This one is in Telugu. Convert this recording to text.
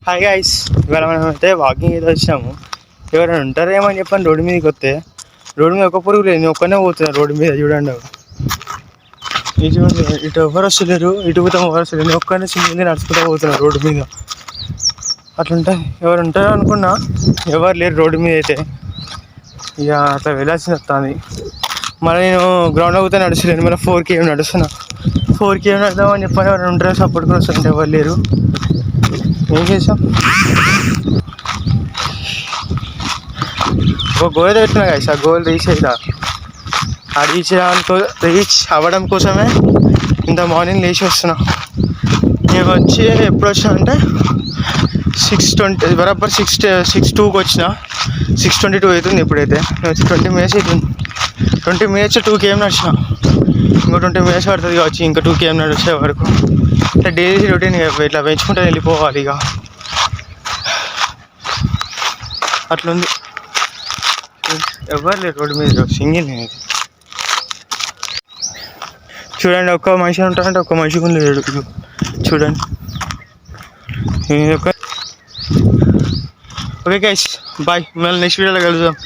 హాయ్ గైస్, ఇవాళ మనం అయితే వాకింగ్ అయితే వచ్చాము. ఎవరైనా ఉంటారేమో అని చెప్పని రోడ్డు మీదకి వస్తే రోడ్డు మీద ఒక పురుగు లేదు, నేను ఒక్కనే పోతున్నా రోడ్డు మీద. చూడండి, ఇటు ఎవరు వస్తలేరు, ఇటు పోతాం ఎవరు వస్తలేరు, నేను ఒక్కనే సింగిల్గా నడుచుకుంటూ పోతున్నా రోడ్డు మీద. అట్లుంటాయి. ఎవరు ఉంటారో అనుకున్నా, ఎవరు లేరు రోడ్డు మీద అయితే. ఇక అట్లా వెళ్ళాల్సి వస్తుంది. మళ్ళీ నేను గ్రౌండ్లో పోతే నడుస్తలేను, మళ్ళీ 4 km నడుస్తున్నా. 4 km నడుద్దామని చెప్పని ఎవరు ఉంటారో సపోర్ట్ కూడా వస్తుంటే ఎవరు లేరు. ఏం చేసాం, ఒక గోల్ పెట్టినా గాయస్. ఆ గోల్ రీచ్ రీచ్ అవ్వడం కోసమే ఇంత మార్నింగ్ లేచి వస్తున్నా. నేను వచ్చి ఎప్పుడు వచ్చినా అంటే 6:20 బరాబర్ 6:02కి వచ్చిన. 6:22 అవుతుంది ఇప్పుడైతే. నేను వచ్చి 20 minutes అవుతుంది. 20 minutes 2 km నడిచిన. ఇంకో 20 minutes పడుతుంది కావచ్చు ఇంకా 2 km నడిచే వరకు. ఇట్లా డైలీ రొటీన్ ఇట్లా పెంచుకుంటే వెళ్ళిపోవాలి ఇక. అట్లుంది. ఎవరు లేరు రోడ్డు మీద, సింగిల్ నేను. చూడండి, ఒక్క మనిషి ఉంటారంటే ఒక్క మనిషి కూడా లేడు. చూడండి. Okay guys, bye. మళ్ళీ నెక్స్ట్ వీడియోలో కలుద్దాం.